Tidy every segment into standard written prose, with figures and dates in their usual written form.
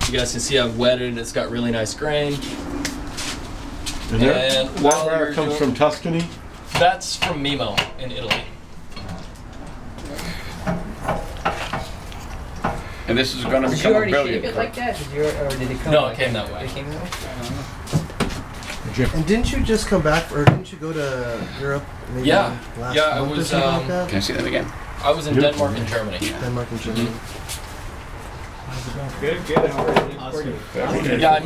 You guys can see I've wetted it. It's got really nice grain. And that wire comes from Tuscany? That's from Mimo in Italy. And this is going to become a billiard. Did you already shape it like that? Or did it come? No, it came that way. It came that way? And didn't you just come back, or didn't you go to Europe? Maybe Yeah, last yeah, I month or was. something like that? Can I see that again? I was in Denmark and Germany. Denmark and Germany. Yeah, I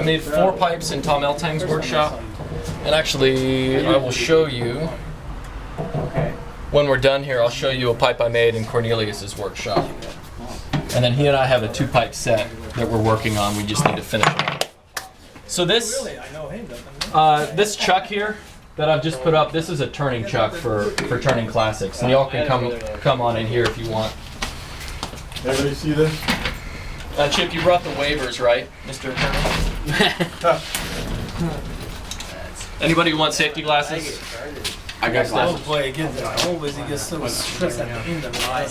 made 4 pipes in Tom Eltang's workshop, and actually I will show you. When we're done here, I'll show you a pipe I made in Cornelius's workshop, and then he and I have a 2-pipe set that we're working on. We just need to finish it up. So this chuck here that I've just put up, this is a turning chuck for turning classics, and y'all can come on in here if you want. Everybody see this? Chip, you brought the waivers, right, Mr. Attorney? Anybody who wants safety glasses? I got glasses. Oh boy, it gets always it gets so stressed at the end of the night.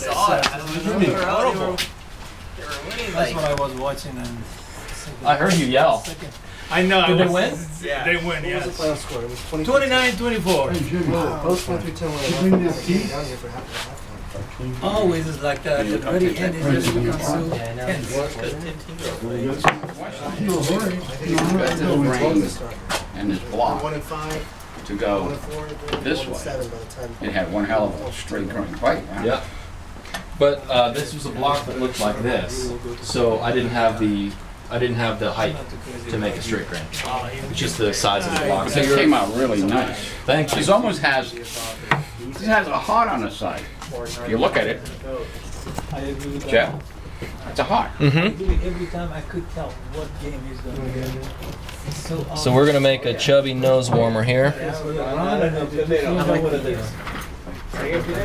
They were horrible. That's what I was watching and. I heard you yell. I know. Did they win? Yeah. They win, What was the yes. final score? It was 29-24. 29-24. Both went through 10 when I left. Down here for halftime. Always is like that. At the very end, it just becomes so tense. And this block 1 and 5, to 1 go and 4, this 1 and way. 7 by the time. It had one hell of a straight growing pipe. Huh? Yeah. But this was a block that looked like this, so I didn't have the height to make a straight grain. It's just the size of the block. But it came out really nice. Thank you. This almost has a heart on the side. If you look at it, I agree with Jeff, that. it's a heart. Mm-hmm. Every time I could tell what game is going to be. So we're gonna make a chubby nose warmer here.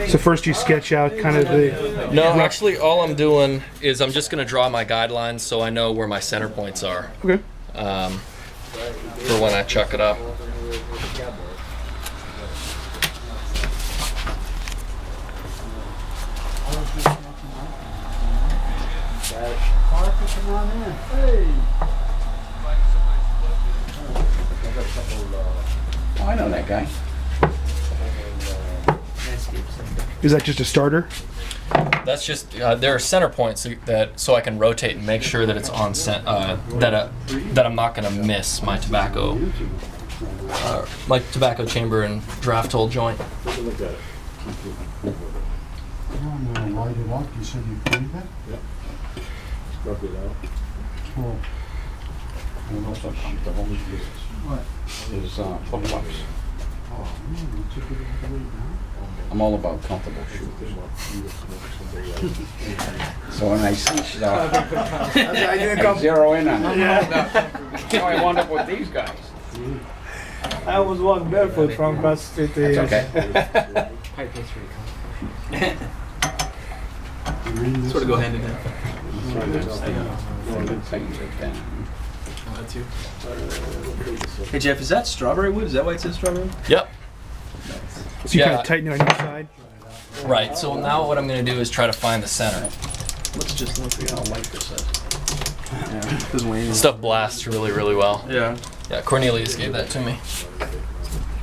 So first you sketch out kind of the... No, actually, all I'm doing is I'm just gonna draw my guidelines so I know where my center points are. Okay. For when I chuck it up. Oh, I know that guy. Is that just a starter? That's just there are center points so I can rotate and make sure that it's on that I'm not gonna miss my tobacco chamber and draft hole joint. Take a look at it. I'm gonna light it up. You said you cleaned it? Yep. Scrub it out. Cool. And also comfortable What? is flip-flops. Oh, man, you took it all the way down? I'm all about comfortable shoes. So when I see stuff, I zero in on it. So I wound up with these guys. I almost walked barefoot from across the street to That's here. okay. Pipe history. Sort of go hand in hand. Hey Jeff, is that strawberry wood? Is that why it says strawberry? Yep. So you Yeah. kind of tighten it on each side? Right. So now what I'm gonna do is try to find the center. Let's see how light this is. Yeah, doesn't weigh anything. Stuff blasts really, really well. Yeah. Yeah, Cornelius gave that to me.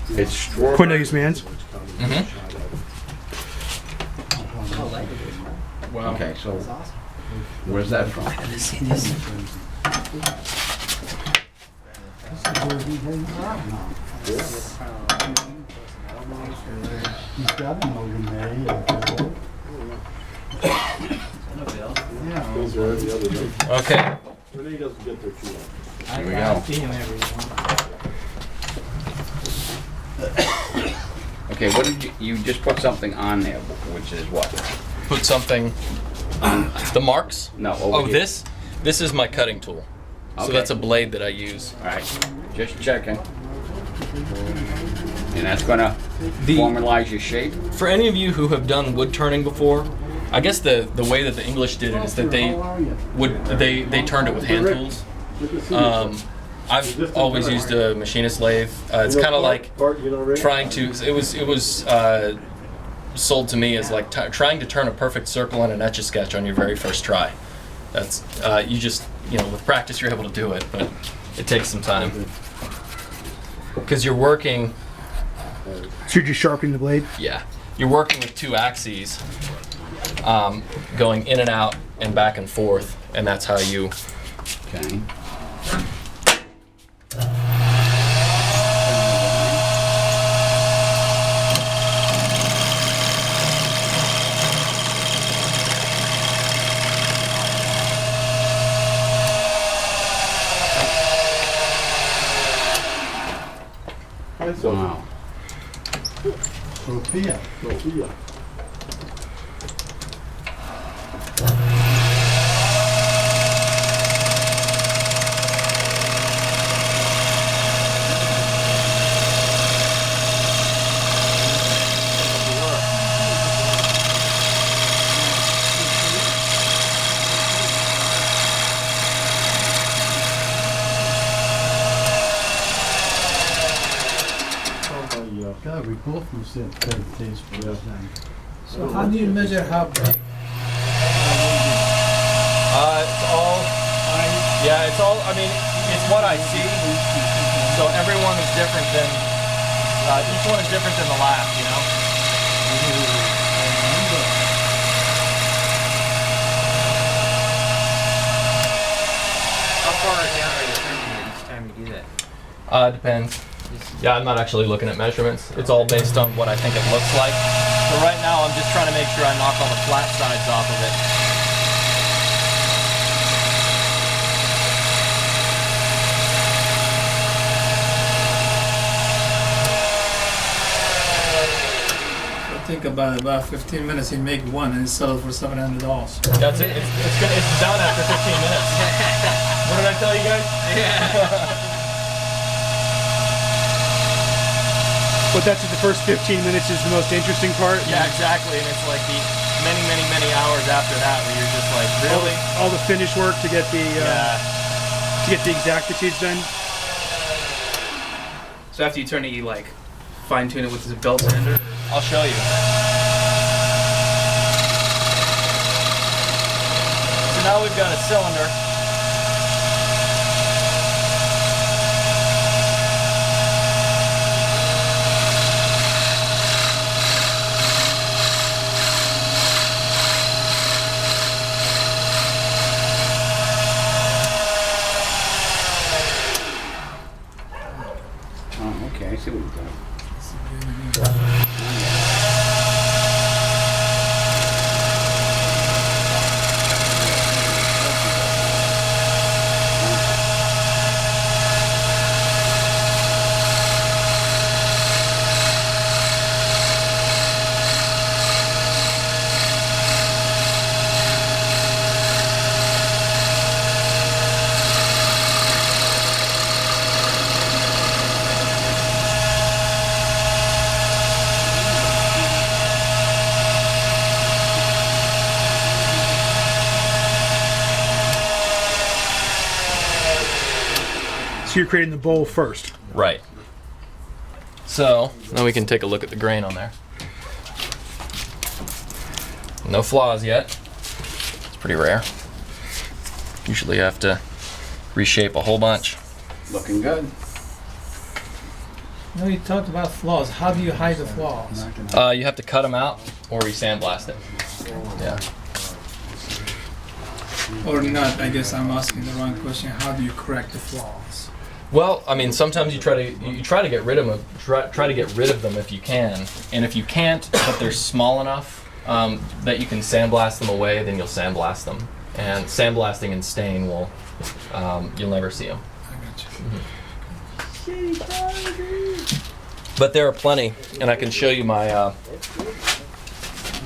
It's strawberry. Cornelius Mans? Mm-hmm. Wow. Okay, so where's that from? This is where he hangs out now. He's got an old May. Yeah. Those are the other ones. Okay. Renee doesn't get there too long. Here we go. Okay, what did you just put something on there, which is what? Put something. The marks? No, over Oh, here. this is my cutting tool. So Okay. that's a blade that I use. All right, just checking. And that's gonna formalize your shape? For any of you who have done wood turning before, I guess the way that the English did it is that they turned it with hand tools. I've always used a machinist lathe. It's kind of like trying to. It was sold to me as like trying to turn a perfect circle on an Etch-a-Sketch on your very first try. That's you just with practice you're able to do it, but it takes some time because you're working. So you're just sharpening the blade? Yeah, you're working with two axes, going in and out and back and forth, and that's how you. Okay. Wow. Sophia. God, we both must have better taste for that thing. So how do you measure how big? It's all. Yeah, it's all. I mean, it's what I see. So everyone is different than. Each one is different than the last. How far down are you thinking each time you do that? Depends. Yeah, I'm not actually looking at measurements. It's all based on what I think it looks like. So right now I'm just trying to make sure I knock all the flat sides off of it. I think about 15 minutes you make one and sell it for $700. That's it. It's done after 15 minutes. What did I tell you guys? Yeah. But that's the first 15 minutes is the most interesting part? Yeah, exactly. And it's like the many hours after that where you're just like, really? All the finish work to get the exactitudes done? So after you turn it, you like fine tune it with the belt sander? I'll show you. So now we've got a cylinder. Oh, okay, I see what you're doing. So you're creating the bowl first. Right. So now we can take a look at the grain on there. No flaws yet. It's pretty rare. Usually you have to reshape a whole bunch. Looking good. No, you talked about flaws. How do you hide the flaws? You have to cut them out or you sandblast it. Yeah. Or not, I guess I'm asking the wrong question. How do you correct the flaws? Well, I mean, sometimes you try to get rid of them. Try to get rid of them if you can, and if you can't, but they're small enough that you can sandblast them away, then you'll sandblast them. And sandblasting and stain will, you'll never see them. I got you. But there are plenty, and I can show you my. I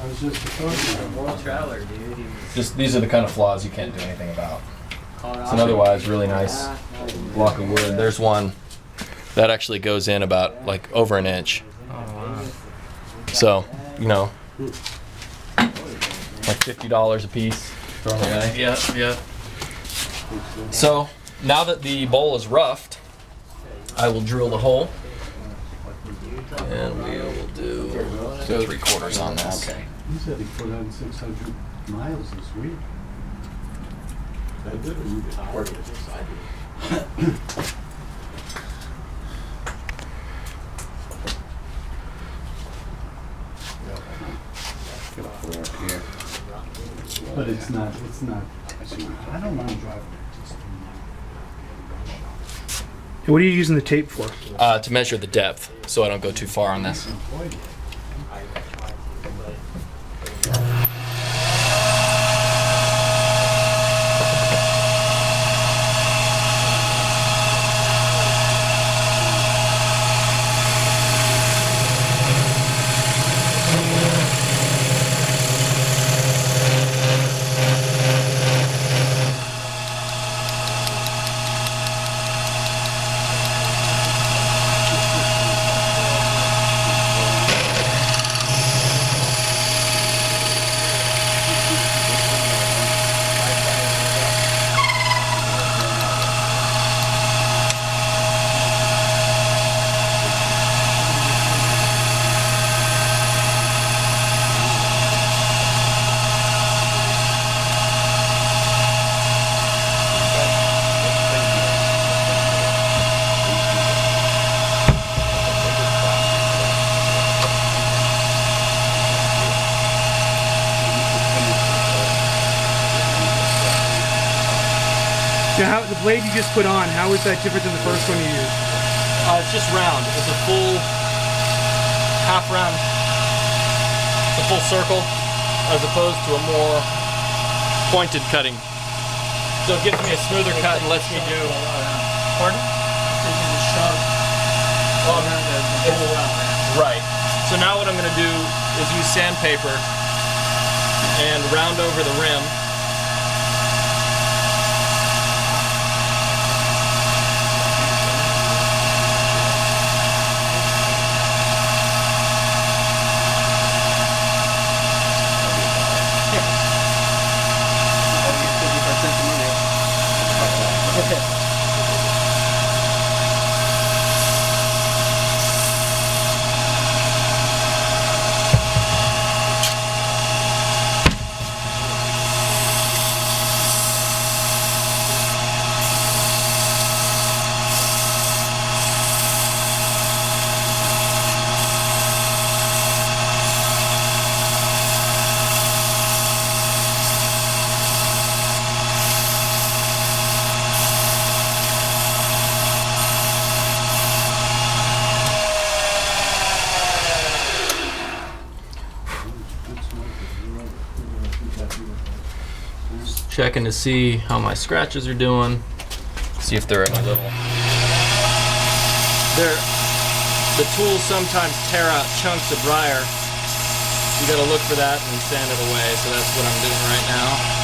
was just talking about Trailer, dude. Just these are the kind of flaws you can't do anything about. It's an otherwise really nice block of wood. There's one that actually goes in about like over an inch. So, like $50 a piece thrown away. Yeah. So now that the bowl is roughed, I will drill the hole, and we will do 3/4 on this. Okay. He said he put on 600 miles this week. But it's not, I don't mind driving it. And what are you using the tape for? To measure the depth, so I don't go too far on this. Now, the blade you just put on, how is that different than the first one you used? It's just round. It's a full half round. It's a full circle as opposed to a more pointed cutting. So it gives me a smoother cut and lets me do. Pardon? Right. So now what I'm going to do is use sandpaper and round over the rim. Checking to see how my scratches are doing. See if they're any little. The tools sometimes tear out chunks of briar. You gotta look for that and sand it away, so that's what I'm doing right now.